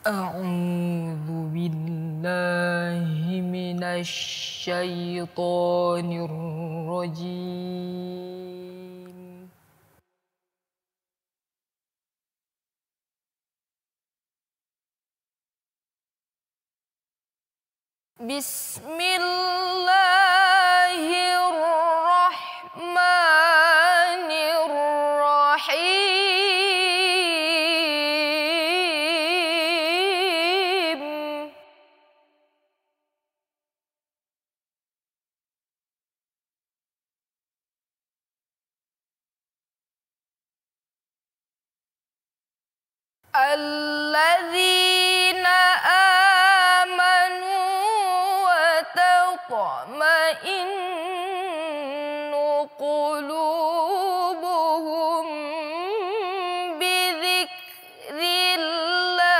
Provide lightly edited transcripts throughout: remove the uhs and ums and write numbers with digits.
أعوذ بالله من الشيطان الرجيم. بسم الله الرحمن الرحيم. الذين آمنوا وتطمئن قلوبهم بذكر الله.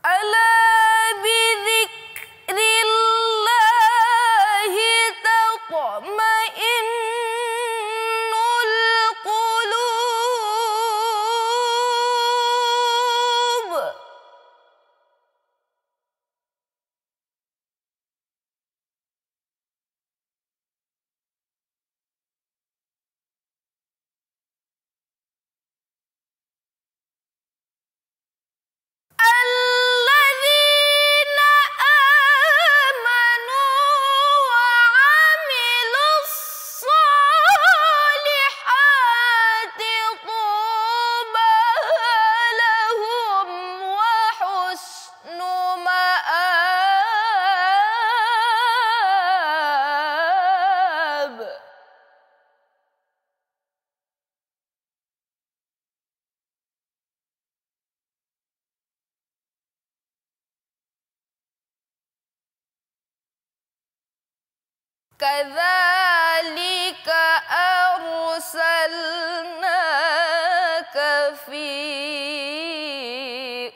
ألا بذكر الله تطمئن القلوب. الذين آمنوا وعملوا الصالحات طوبى لهم وحسن مآب. كذلك أرسلناك في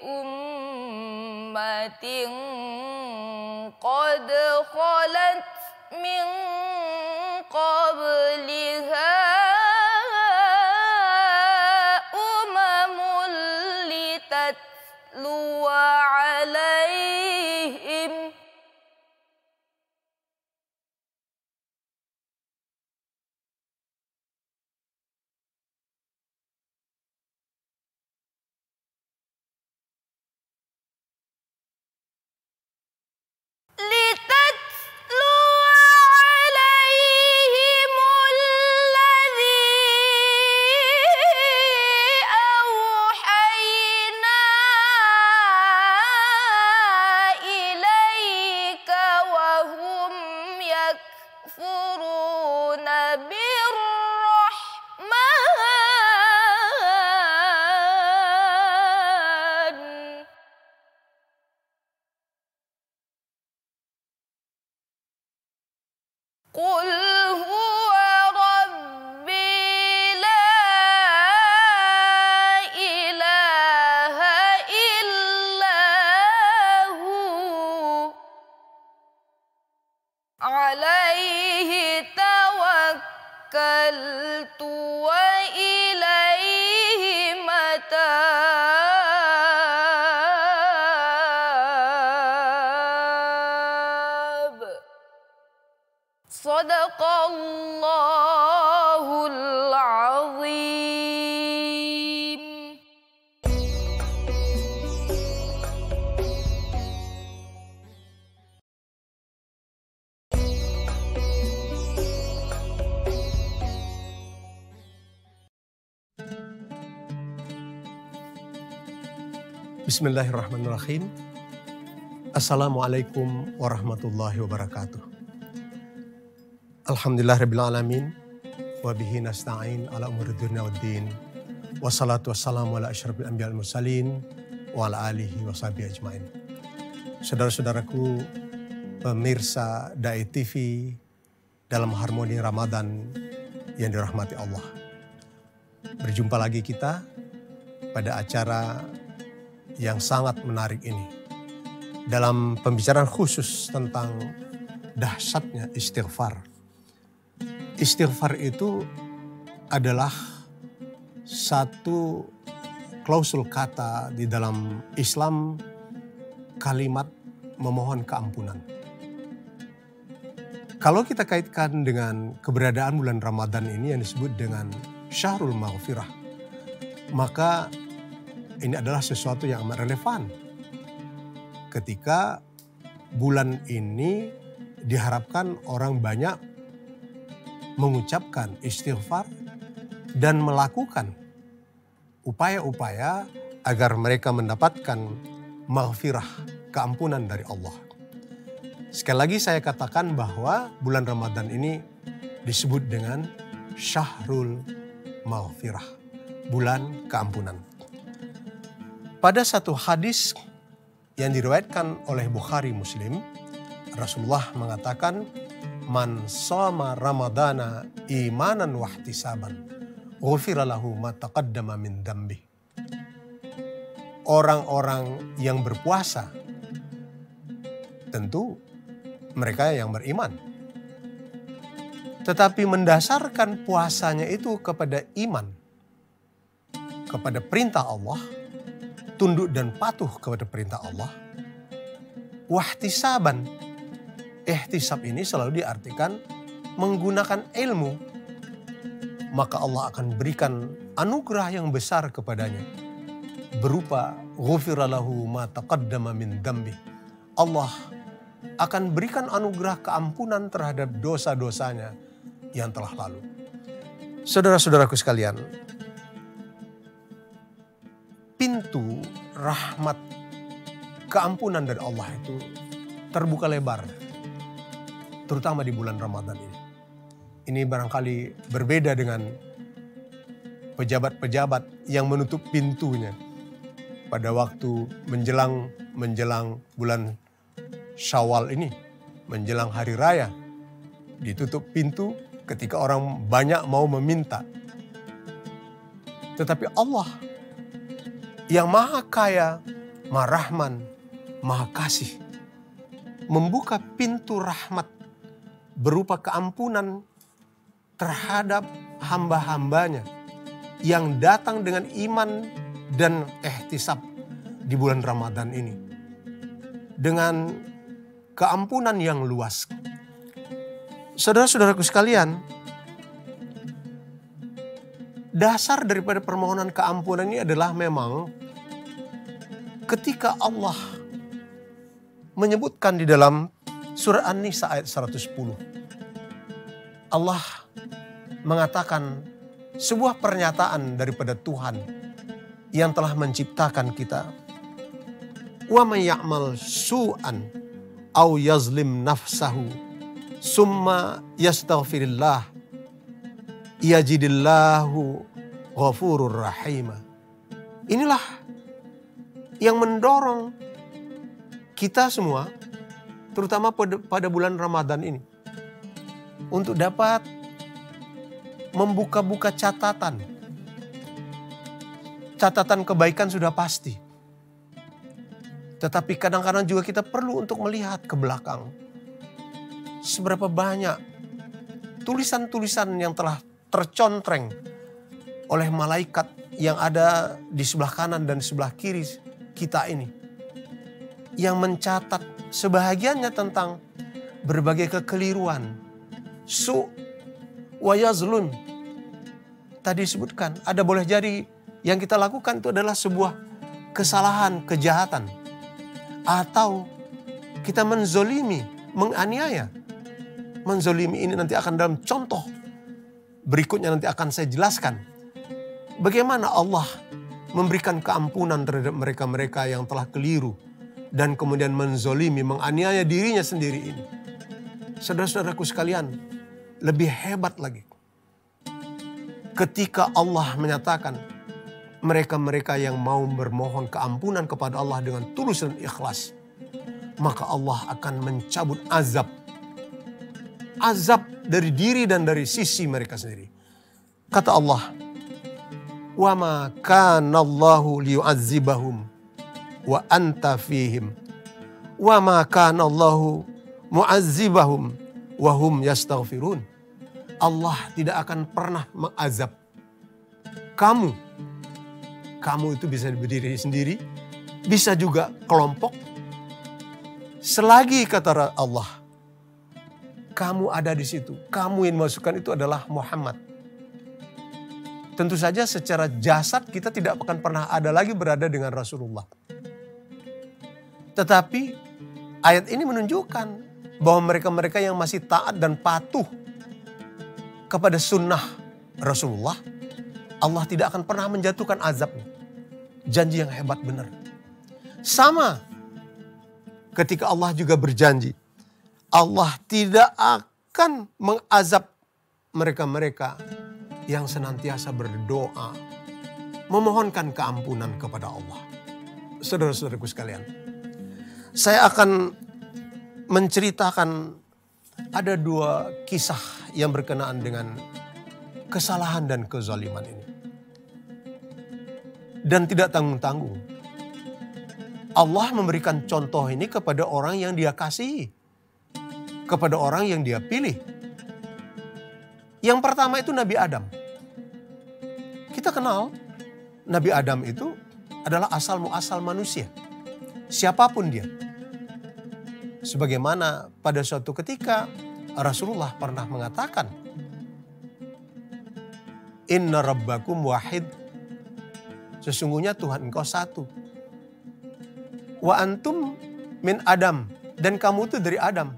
أمة قد خلت من قبلها أمم لتتلو عليهم الذي أوحينا إليك وهم يكفرون بالرحمن. قل هو ربي لا إله إلا هو عليه توكلت وإليه متاب. صدق الله العظيم. Bismillahirrahmanirrahim. Assalamualaikum warahmatullahi wabarakatuh. Alhamdulillahirabbil alamin wa bihi nasta'in ala umuri dunya waddin. Wassalatu wassalamu ala asyrafil anbiya'i wal mursalin wa ala alihi wa sahbihi ajmain. Saudara-saudaraku pemirsa Dai TV dalam harmoni Ramadan yang dirahmati Allah. Berjumpa lagi kita pada acara yang sangat menarik ini. dalam pembicaraan khusus tentang dahsyatnya istighfar. Istighfar itu adalah satu klausul kata di dalam Islam, kalimat memohon keampunan. Kalau kita kaitkan dengan keberadaan bulan Ramadan ini yang disebut dengan Syahrul Maghfirah, maka ini adalah sesuatu yang amat relevan. Ketika bulan ini diharapkan orang banyak mengucapkan istighfar dan melakukan upaya-upaya agar mereka mendapatkan maghfirah, keampunan dari Allah. Sekali lagi saya katakan bahwa bulan Ramadan ini disebut dengan Syahrul Maghfirah, bulan keampunan. Pada satu hadis yang diriwayatkan oleh Bukhari Muslim, Rasulullah mengatakan, "Man shoma Ramadana imanan wa ihtisaban, ghufira lahu ma taqaddama min dzambi." Orang-orang yang berpuasa, tentu mereka yang beriman. Tetapi mendasarkan puasanya itu kepada iman, kepada perintah Allah, tunduk dan patuh kepada perintah Allah. Wahtisaban, ihtisab ini selalu diartikan menggunakan ilmu. Maka Allah akan berikan anugerah yang besar kepadanya, berupa ghufira lahu ma taqaddama min dzambi. Allah akan berikan anugerah keampunan terhadap dosa-dosanya yang telah lalu. Saudara-saudaraku sekalian, pintu rahmat keampunan dari Allah itu terbuka lebar, terutama di bulan Ramadan ini. Ini barangkali berbeda dengan pejabat-pejabat yang menutup pintunya pada waktu menjelang bulan Syawal ini, menjelang hari raya. Ditutup pintu ketika orang banyak mau meminta. Tetapi Allah yang Maha Kaya, Maha Rahman, Maha Kasih, membuka pintu rahmat berupa keampunan terhadap hamba-hambanya yang datang dengan iman dan ihtisab di bulan Ramadan ini. Dengan keampunan yang luas. Saudara-saudaraku sekalian, dasar daripada permohonan keampunan ini adalah memang ketika Allah menyebutkan di dalam surah An-Nisa ayat 110. Allah mengatakan sebuah pernyataan daripada Tuhan yang telah menciptakan kita. Wa may ya'mal su'an aw yazlim nafsahu summa yastaghfirillah yajidillahu ghafurur rahim. Inilah yang mendorong kita semua, terutama pada bulan Ramadan ini, untuk dapat membuka-buka catatan. Catatan kebaikan sudah pasti. Tetapi kadang-kadang juga kita perlu untuk melihat ke belakang. Seberapa banyak tulisan-tulisan yang telah tercontreng oleh malaikat yang ada di sebelah kanan dan sebelah kiri kita ini. Yang mencatat sebahagiannya tentang berbagai kekeliruan. Wa yazlun. Tadi disebutkan, ada boleh jadi yang kita lakukan itu adalah sebuah kesalahan, kejahatan. Atau kita menzolimi, menganiaya. Menzolimi ini nanti akan dalam contoh berikutnya nanti akan saya jelaskan. Bagaimana Allah memberikan keampunan terhadap mereka-mereka yang telah keliru dan kemudian menzolimi, menganiaya dirinya sendiri ini. Saudara-saudaraku sekalian, lebih hebat lagi. Ketika Allah menyatakan, mereka-mereka yang mau bermohon keampunan kepada Allah dengan tulus dan ikhlas, maka Allah akan mencabut azab dari diri dan dari sisi mereka sendiri. Kata Allah, "Wa ma kana Allahu liyu'adzibahum wa anta fihim Wa ma kana Allahu mu'azzibahum wa hum yastaghfirun. Allah tidak akan pernah mengazab kamu. Kamu itu bisa berdiri sendiri, bisa juga kelompok. Selagi kata Allah, kamu ada di situ. Kamu yang dimasukkan itu adalah Muhammad. Tentu saja secara jasad kita tidak akan pernah ada lagi berada dengan Rasulullah. Tetapi ayat ini menunjukkan bahwa mereka-mereka yang masih taat dan patuh kepada sunnah Rasulullah, Allah tidak akan pernah menjatuhkan azabnya. Janji yang hebat benar. Sama ketika Allah juga berjanji, Allah tidak akan mengazab mereka-mereka yang senantiasa berdoa, memohonkan keampunan kepada Allah. Saudara-saudaraku sekalian, saya akan menceritakan ada 2 kisah yang berkenaan dengan kesalahan dan kezaliman ini. Dan tidak tanggung-tanggung. Allah memberikan contoh ini kepada orang yang Dia kasihi, kepada orang yang Dia pilih. Yang pertama itu Nabi Adam. Kita kenal Nabi Adam itu adalah asal muasal manusia. Siapapun dia. Sebagaimana pada suatu ketika Rasulullah pernah mengatakan, Inna rabbakum wahid. Sesungguhnya Tuhan engkau satu. Wa antum min Adam. Dan kamu itu dari Adam.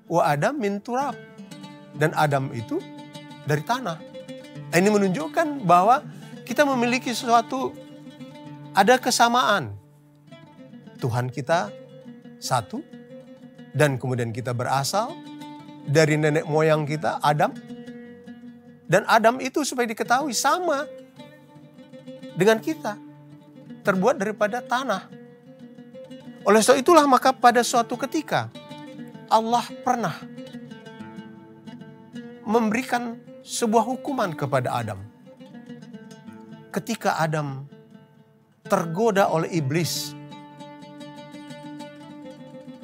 Wa Adam min turab. Dan Adam itu dari tanah. Ini menunjukkan bahwa kita memiliki sesuatu, ada kesamaan. Tuhan kita satu. Dan kemudian kita berasal dari nenek moyang kita, Adam. Dan Adam itu supaya diketahui sama dengan kita. Terbuat daripada tanah. Oleh sebab itulah maka pada suatu ketika Allah pernah memberikan sebuah hukuman kepada Adam. Ketika Adam tergoda oleh iblis.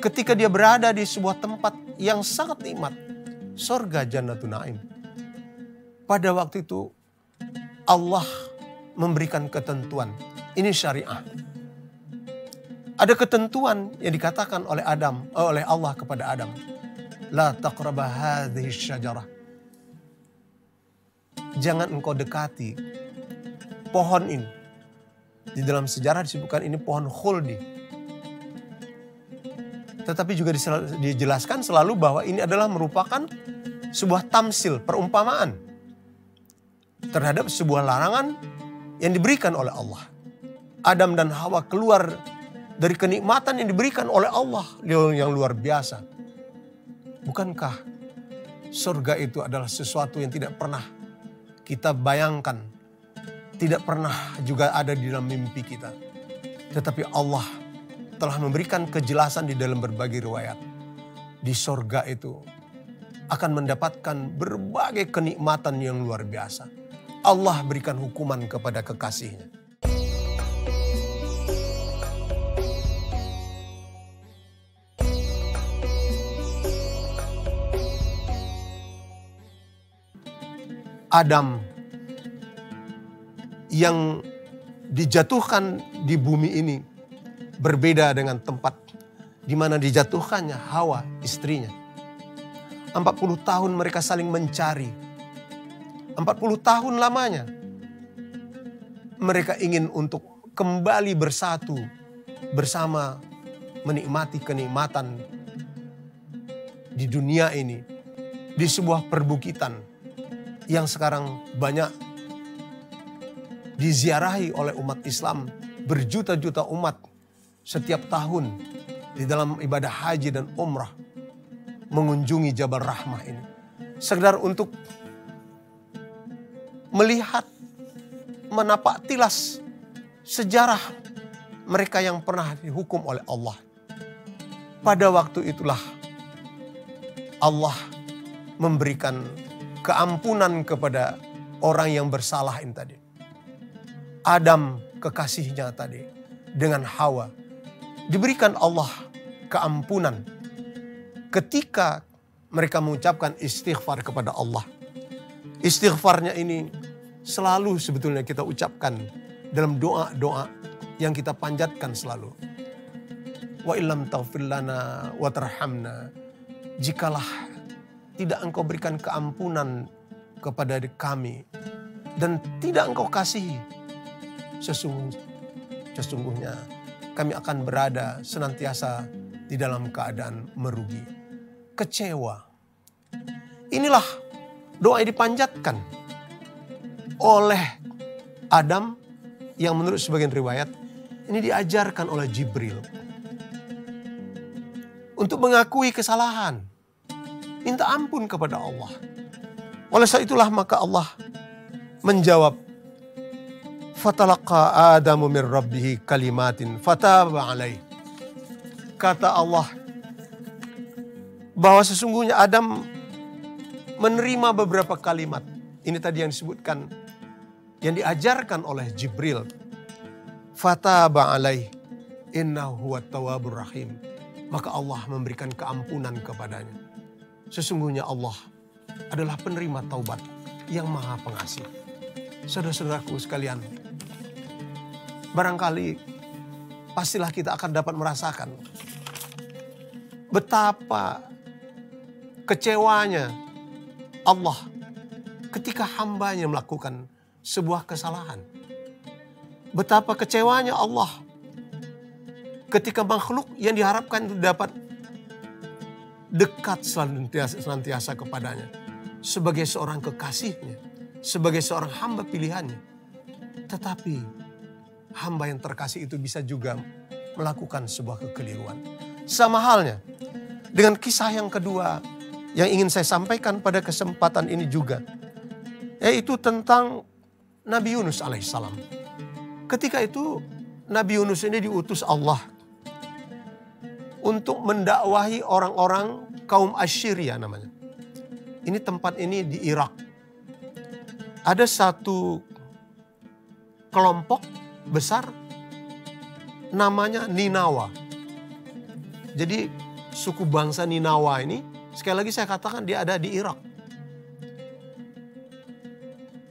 Ketika dia berada di sebuah tempat yang sangat nikmat. Surga Jannatun Naim. Pada waktu itu Allah memberikan ketentuan. Ini syariah. Ada ketentuan yang dikatakan oleh oleh Allah kepada Adam. La taqraba hadhihi syajarah. Jangan engkau dekati pohon ini. Di dalam sejarah disebutkan ini pohon khuldi. Tetapi juga dijelaskan selalu bahwa ini adalah merupakan sebuah tamsil, perumpamaan terhadap sebuah larangan yang diberikan oleh Allah. Adam dan Hawa keluar dari kenikmatan yang diberikan oleh Allah yang luar biasa. Bukankah surga itu adalah sesuatu yang tidak pernah kita bayangkan, tidak pernah juga ada di dalam mimpi kita. Tetapi Allah telah memberikan kejelasan di dalam berbagai riwayat. Di surga itu akan mendapatkan berbagai kenikmatan yang luar biasa. Allah berikan hukuman kepada kekasihnya. Adam yang dijatuhkan di bumi ini berbeda dengan tempat di mana dijatuhkannya Hawa, istrinya. 40 tahun mereka saling mencari. 40 tahun lamanya mereka ingin untuk kembali bersatu bersama, menikmati kenikmatan di dunia ini, di sebuah perbukitan yang sekarang banyak diziarahi oleh umat Islam, berjuta-juta umat setiap tahun di dalam ibadah haji dan umrah mengunjungi Jabal Rahmah ini. Sekedar untuk melihat, menapak tilas sejarah mereka yang pernah dihukum oleh Allah. Pada waktu itulah Allah memberikan keampunan kepada orang yang bersalah ini tadi. Adam kekasihnya tadi dengan Hawa diberikan Allah keampunan ketika mereka mengucapkan istighfar kepada Allah. Istighfarnya ini selalu sebetulnya kita ucapkan dalam doa-doa yang kita panjatkan selalu. Wa illam taghfir lana wa tarhamna. Jikalah tidak engkau berikan keampunan kepada kami dan tidak engkau kasihi, sesungguhnya kami akan berada senantiasa di dalam keadaan merugi, kecewa. Inilah doa yang dipanjatkan oleh Adam yang menurut sebagian riwayat ini diajarkan oleh Jibril untuk mengakui kesalahan, minta ampun kepada Allah. Oleh sebab itulah maka Allah menjawab, fatalaqa Adamu min rabbih kalimatin fataba alaih. Kata Allah bahwa sesungguhnya Adam menerima beberapa kalimat. Ini tadi yang disebutkan, yang diajarkan oleh Jibril. Fataba alaih innahu huwat tawwabur rahim. Maka Allah memberikan keampunan kepadanya. Sesungguhnya Allah adalah penerima taubat yang maha pengasih. Saudara-saudaraku sekalian, barangkali pastilah kita akan dapat merasakan betapa kecewanya Allah ketika hambanya melakukan sebuah kesalahan. Betapa kecewanya Allah ketika makhluk yang diharapkan dapat dekat senantiasa kepadanya. Sebagai seorang kekasihnya, sebagai seorang hamba pilihannya. Tetapi hamba yang terkasih itu bisa juga melakukan sebuah kekeliruan. Sama halnya dengan kisah yang kedua yang ingin saya sampaikan pada kesempatan ini juga. Yaitu tentang Nabi Yunus alaihissalam. Ketika itu Nabi Yunus ini diutus Allah untuk mendakwahi orang-orang kaum Assyria namanya. Ini tempat ini di Irak. Ada satu kelompok besar namanya Ninawa. Jadi suku bangsa Ninawa ini, sekali lagi saya katakan dia ada di Irak.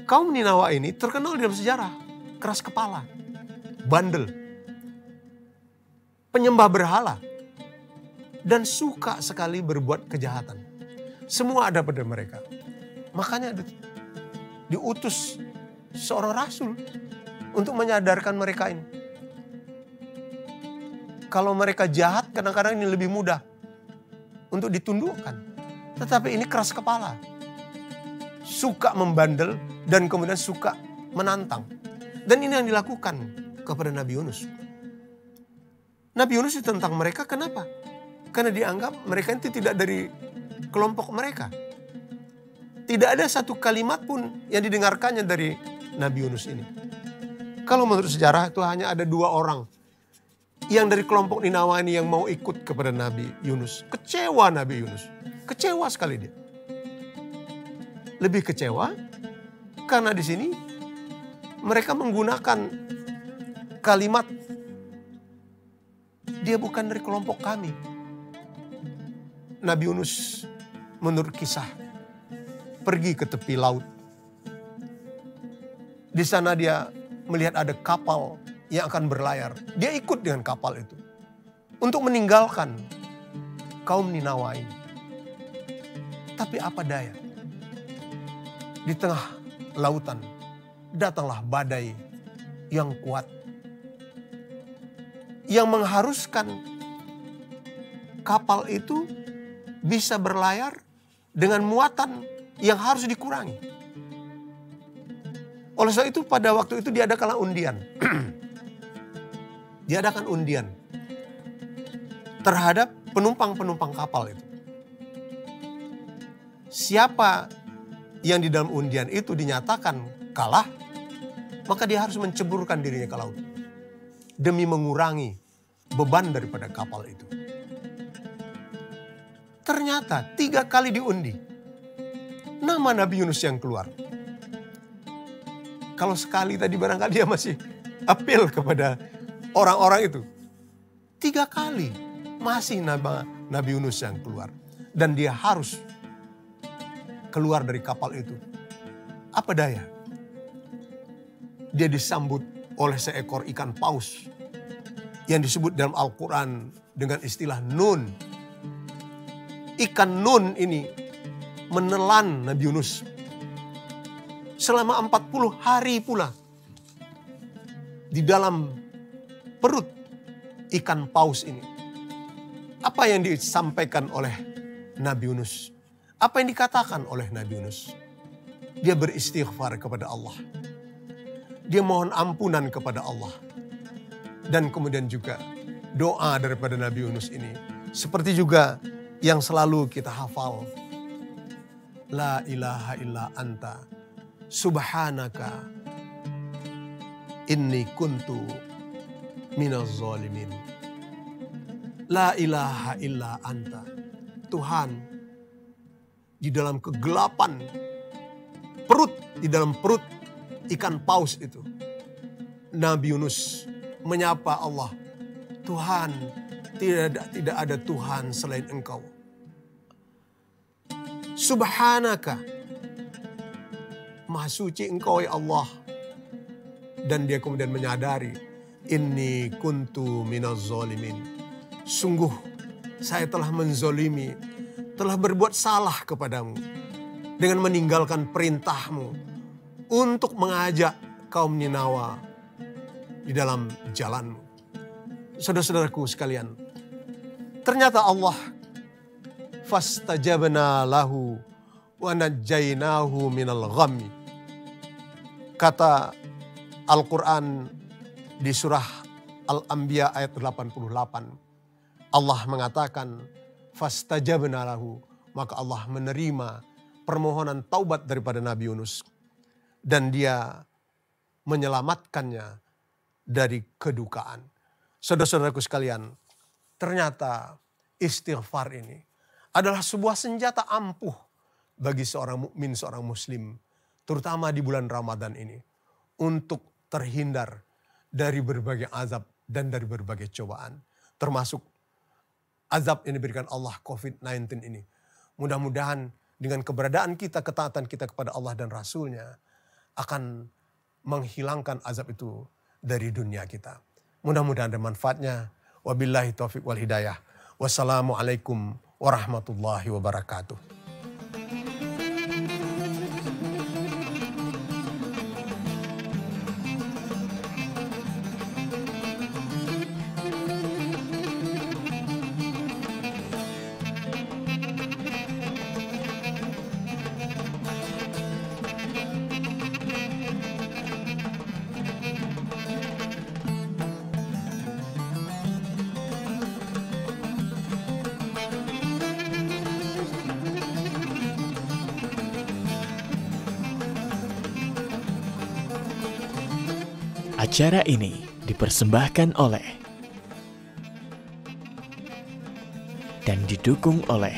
Kaum Ninawa ini terkenal dalam sejarah keras kepala, bandel, penyembah berhala, dan suka sekali berbuat kejahatan. Semua ada pada mereka. Makanya diutus seorang rasul untuk menyadarkan mereka ini. Kalau mereka jahat kadang-kadang ini lebih mudah untuk ditundukkan. Tetapi ini keras kepala. Suka membandel dan kemudian suka menantang. Dan ini yang dilakukan kepada Nabi Yunus. Nabi Yunus ditentang mereka kenapa? Karena dianggap mereka itu tidak dari kelompok mereka. Tidak ada satu kalimat pun yang didengarkannya dari Nabi Yunus ini. Kalau menurut sejarah itu hanya ada 2 orang yang dari kelompok Ninawa ini yang mau ikut kepada Nabi Yunus. Kecewa Nabi Yunus. Kecewa sekali dia. Lebih kecewa karena di sini mereka menggunakan kalimat dia bukan dari kelompok kami. Nabi Yunus menurut kisah pergi ke tepi laut. Di sana dia melihat ada kapal yang akan berlayar. Dia ikut dengan kapal itu untuk meninggalkan kaum Ninawa ini. Tapi apa daya? Di tengah lautan datanglah badai yang kuat yang mengharuskan kapal itu bisa berlayar dengan muatan yang harus dikurangi. Oleh sebab itu pada waktu itu diadakanlah undian. Diadakan undian terhadap penumpang-penumpang kapal itu. Siapa yang di dalam undian itu dinyatakan kalah, maka dia harus menceburkan dirinya ke laut. Demi mengurangi beban daripada kapal itu. Ternyata 3 kali diundi. Nama Nabi Yunus yang keluar. Kalau sekali tadi barangkali dia masih apel kepada orang-orang itu. 3 kali Masih Nabi Yunus yang keluar. Dan dia harus keluar dari kapal itu. Apa daya? Dia disambut oleh seekor ikan paus yang disebut dalam Al-Quran dengan istilah nun. Ikan nun ini menelan Nabi Yunus selama 40 hari pula di dalam perut ikan paus ini. Apa yang disampaikan oleh Nabi Yunus? Apa yang dikatakan oleh Nabi Yunus? Dia beristighfar kepada Allah. Dia mohon ampunan kepada Allah. Dan kemudian juga doa daripada Nabi Yunus ini. Seperti juga yang selalu kita hafal. La ilaha illa anta subhanaka inni kuntu minaz zalimin. La ilaha illa anta. Tuhan, di dalam kegelapan perut, di dalam perut ikan paus itu, Nabi Yunus menyapa Allah. Tuhan, tidak ada Tuhan selain Engkau. Subhanaka, Maha suci Engkau ya Allah. Dan dia kemudian menyadari, inni kuntu minaz zalimin. Sungguh saya telah menzolimi, telah berbuat salah kepadamu dengan meninggalkan perintahmu untuk mengajak kaum Ninawa di dalam jalanmu. Saudara-saudaraku sekalian, ternyata Allah fastajabna lahu wa najjaynahu minal ghammi. Kata Al-Quran di surah Al-Anbiya ayat 88. Allah mengatakan fastajabna lahu, maka Allah menerima permohonan taubat daripada Nabi Yunus dan dia menyelamatkannya dari kedukaan. Saudara-saudaraku sekalian, ternyata istighfar ini adalah sebuah senjata ampuh bagi seorang mukmin, seorang muslim, terutama di bulan Ramadan ini, untuk terhindar dari berbagai azab dan dari berbagai cobaan, termasuk azab yang diberikan Allah COVID-19 ini. Mudah-mudahan dengan keberadaan kita, ketaatan kita kepada Allah dan Rasul-Nya akan menghilangkan azab itu dari dunia kita. Mudah-mudahan ada manfaatnya. Wabillahi taufiq wal hidayah. Wassalamualaikum warahmatullahi wabarakatuh. Acara ini dipersembahkan oleh dan didukung oleh